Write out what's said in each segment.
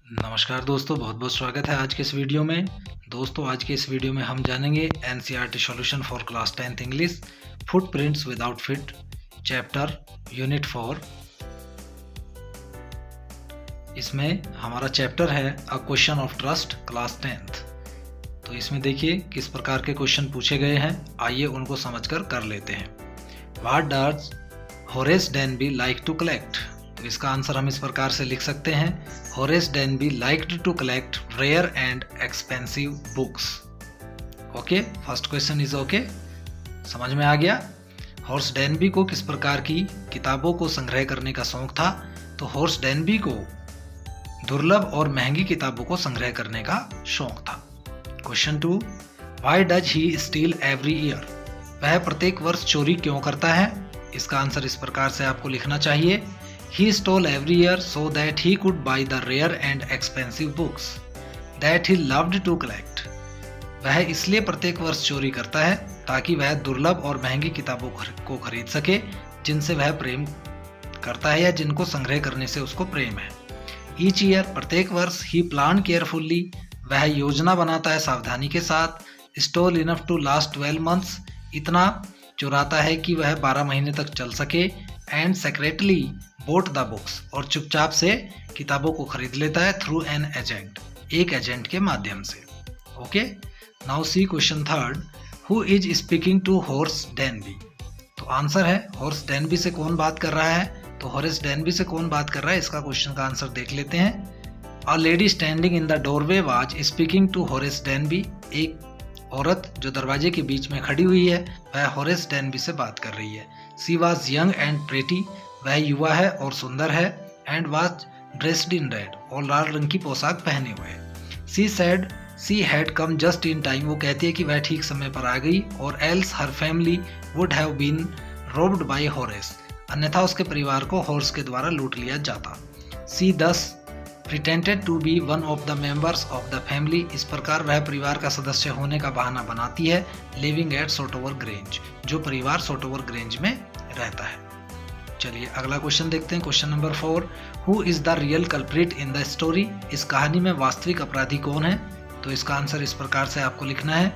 नमस्कार दोस्तों, बहुत बहुत स्वागत है आज के इस वीडियो में। दोस्तों, आज के इस वीडियो में हम जानेंगे NCERT solution for class 10th English footprints without fit chapter unit 4। इसमें हमारा चैप्टर है a question of trust class 10th। तो इसमें देखिए किस प्रकार के क्वेश्चन पूछे गए हैं, आइए उनको समझकर कर लेते हैं। What does Horace Denby like to collect? तो इसका आंसर हम इस प्रकार से लिख सकते हैं, Horace Denby liked to collect rare and expensive books. Okay, first question is okay, समझ में आ गया। हॉर्स डेनबी को किस प्रकार की किताबों को संग्रह करने का शौक था? तो हॉर्स डेनबी को दुर्लभ और महंगी किताबों को संग्रह करने का शौक था। Question 2, why does he steel every year? वह प्रत्येक वर्ष चोरी क्यों करता है? इसका आंसर इस प्रकार से आपको लिखना चाहिए, he stole every year so that he could buy the rare and expensive books that he loved to collect। वह इसलिए प्रत्येक वर्ष चोरी करता है ताकि वह दुर्लभ और महंगी किताबों को खरीद सके जिनसे वह प्रेम करता है या जिनको संग्रह करने से उसको प्रेम है। ईच ईयर, प्रत्येक वर्ष, ही प्लान केयरफुल्ली, वह योजना बनाता है सावधानी के साथ। Stole enough to last 12 months, इतना चुराता है कि वह 12 महीने तक चल सके। And secretly bought the books, और चुपचाप से किताबों को खरीद लेता है। थ्रू एन एजेंट, एक एजेंट के माध्यम से। Okay, now C question 3, who is speaking to Horace Denby? तो आंसर है, हॉर्स डेनबी से कौन बात कर रहा है? तो हॉर्स डेनबी से कौन बात कर रहा है, इसका क्वेश्चन का आंसर देख लेते हैं। A lady standing in the doorway was speaking to Horace Denby. एक औरत जो दरवाजे के बीच में खड़ी हुई है वह हॉर्स डेनबी से बात कर रही है। She was young and pretty, वह युवा है और सुंदर है। And was dressed in red, और लाल रंग की पोशाक पहने हुए। She said she had come just in time, वो कहती है कि वह ठीक समय पर आ गई। Or else her family would have been robbed by Horace, अन्यथा उसके परिवार को हॉर्स के द्वारा लूट लिया जाता। C thus pretended to be one of the members of the family, इस प्रकार वह परिवार का सदस्य होने का बहाना बनाती है। लिविंग एट सोटोवर ग्रेंज, जो परिवार सोटोवर ग्रेंज में रहता है। चलिए अगला क्वेश्चन देखते हैं, question number 4, who is the real culprit in the story? इस कहानी में वास्तविक अपराधी कौन है? तो इसका आंसर इस प्रकार से आपको लिखना है,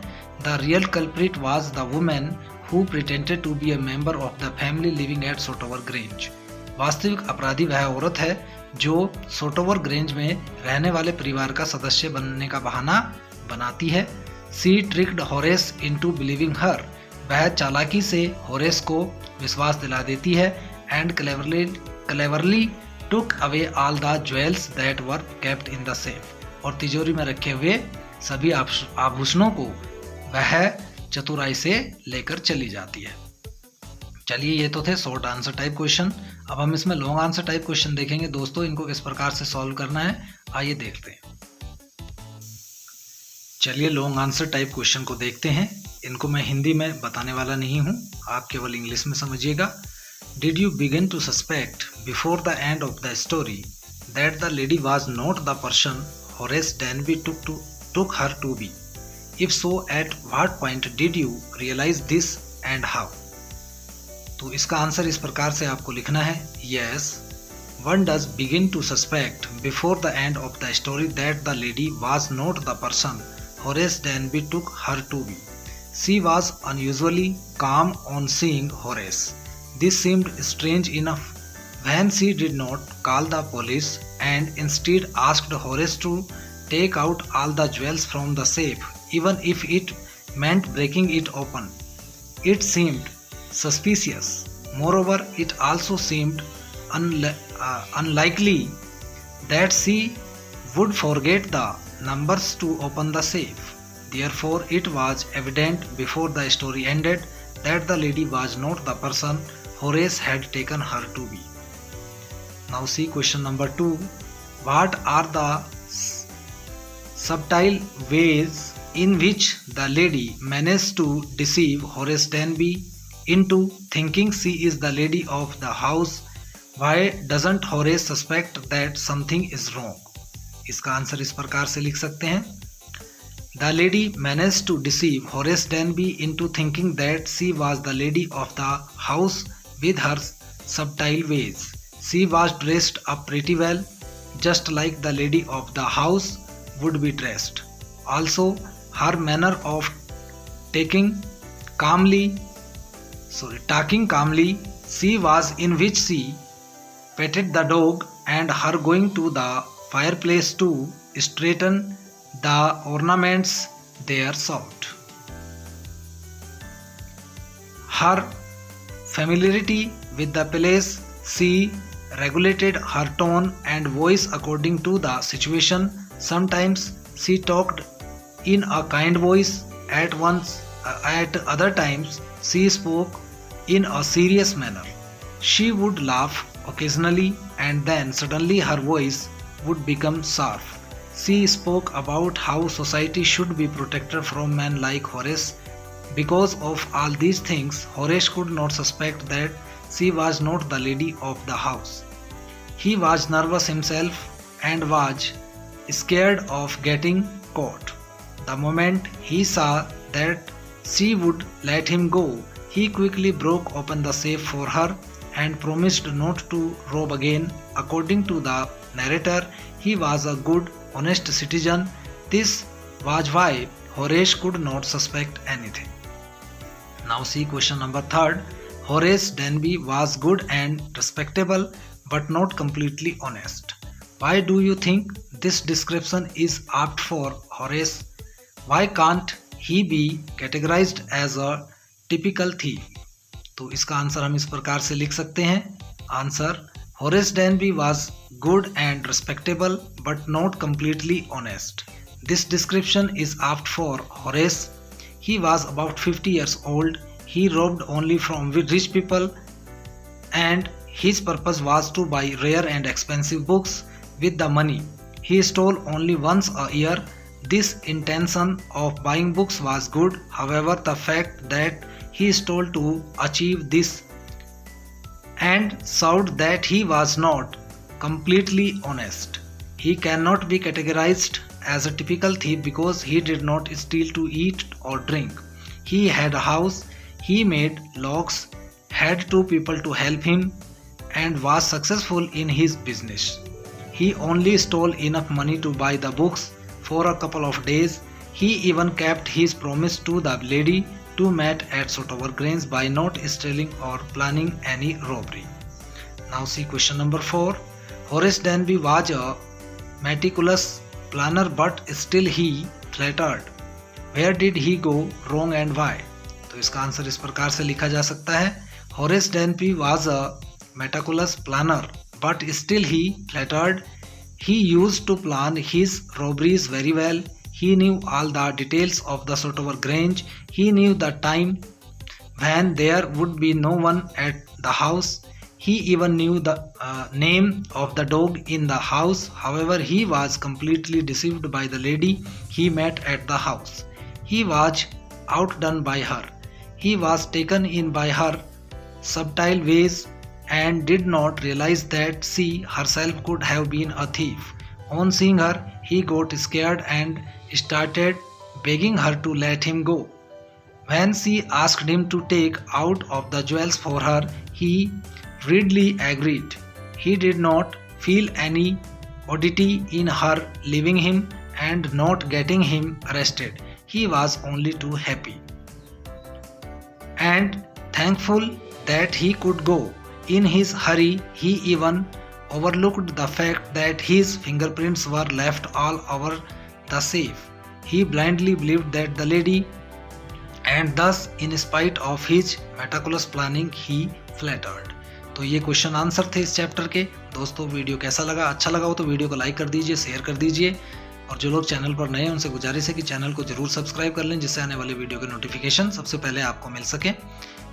the real culprit was the women who pretended to be a member of the family living at Sotover Grange. वास्तविक अपराधी वह औरत है जो सोटोवर ग्रेंज में रहने वाले परिवार का सदस्य बनने का बहाना बनाती है। सी ट्रिक्ड हॉरेस इनटू बिलीविंग हर, वह चालाकी से हॉरेस को विश्वास दिला देती है। And cleverly took away all the jewels that were kept in the safe, और तिजोरी में रखे हुए सभी आभूषणों को वह चतुराई से लेकर चली जाती है। चलिए, ये तो थे शॉर्ट आंसर टाइप क्वेश्चन। अब हम इसमें लॉन्ग आंसर टाइप क्वेश्चन देखेंगे दोस्तों, इनको किस प्रकार से सॉल्व करना है आइए देखते हैं। चलिए लॉन्ग आंसर टाइप क्वेश्चन को देखते हैं। इनको मैं हिंदी में बताने वाला नहीं हूँ, आप केवल इंग्लिश में समझिएगा। Did you begin to suspect before the end of the story that the lady was not the person Horace Denby took her to be? If so, at what point did you realize this and how? तो इसका answer इस प्रकार से आपको लिखना है, Yes, one does begin to suspect before the end of the story that the lady was not the person Horace Denby took her to be. She was unusually calm on seeing Horace. This seemed strange enough when she did not call the police and instead asked Horace to take out all the jewels from the safe, even if it meant breaking it open. It seemed suspicious. Moreover, it also seemed unlikely that she would forget the numbers to open the safe. Therefore, it was evident before the story ended that the lady was not the person Horace had taken her to be. Now see question number 2. What are the subtle ways in which the lady managed to deceive Horace Denby into thinking she is the lady of the house? Why doesn't Horace suspect that something is wrong? इसका answer इस प्रकार से लिख सकते हैं, The lady managed to deceive Horace Denby into thinking that she was the lady of the house with her subtle ways. She was dressed up pretty well, just like the lady of the house would be dressed. Also, her manner of talking calmly, she was in which she petted the dog, and her going to the fireplace to straighten the ornaments there served. Her familiarity with the place, she regulated her tone and voice according to the situation. Sometimes she talked in a kind voice, at other times she spoke in a serious manner. She would laugh occasionally, and then suddenly her voice would become sharp. She spoke about how society should be protected from men like Horace. Because of all these things, Horace could not suspect that she was not the lady of the house. He was nervous himself and was scared of getting caught. The moment he saw that she would let him go, he quickly broke open the safe for her and promised not to rob again. According to the narrator, he was a good, honest citizen. This was why Horace could not suspect anything. Now see question number 3. Horace Denby was good and respectable, but not completely honest. Why do you think this description is apt for Horace? Why can't he be categorized as a typical thief? तो इसका answer हम इस प्रकार से लिख सकते हैं. Answer: Horace Denby was good and respectable, but not completely honest. This description is apt for Horace. He was about 50 years old. He robbed only from rich people, and his purpose was to buy rare and expensive books with the money. He stole only once a year. This intention of buying books was good. However, the fact that he stole to achieve this and showed that he was not completely honest. He cannot be categorized as a typical thief because he did not steal to eat or drink. He had a house, he made locks, had 2 people to help him, and was successful in his business. He only stole enough money to buy the books for a couple of days. He even kept his promise to the lady to meet at Sotover Grange by not stealing or planning any robbery. Now see question number 4. Horace Denby was a meticulous planner, but still he flattered. Where did he go wrong and why? तो इसका answer इस प्रकार से लिखा जा सकता है. Horace Denby was a meticulous planner, but still he flattered. He used to plan his robberies very well. He knew all the details of the Sotover Grange. He knew the time when there would be no one at the house. He even knew the name of the dog in the house. However, he was completely deceived by the lady he met at the house. He was outdone by her. He was taken in by her subtle ways and did not realize that she herself could have been a thief. On seeing her, he got scared and started begging her to let him go. When she asked him to take out of the jewels for her, he readily agreed. He did not feel any oddity in her leaving him and not getting him arrested. He was only too happy and thankful that he could go. In his hurry, he even overlooked the fact that his fingerprints were left all over the safe. He blindly believed that the lady, and thus in spite of his meticulous planning, he flattered. तो ये question answer थे इस chapter के. दोस्तों, video कैसा लगा? अच्छा लगा हो तो वीडियो को लाइक कर दीजिए, शेयर कर दीजिए, और जो लोग चैनल पर नए हैं उनसे गुजारिश है कि चैनल को जरूर सब्सक्राइब कर लें, जिससे आने वाले वीडियो के नोटिफिकेशन सबसे पहले आपको मिल सके.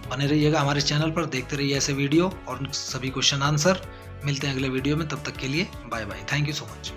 बने रहिएगा हमारे चैनल पर, देखते रहिए ऐसे वीडियो और सभी क्वेश्चन आंसर. मिलते हैं अगले वीडियो में, तब तक के लिए bye bye. Thank you so much.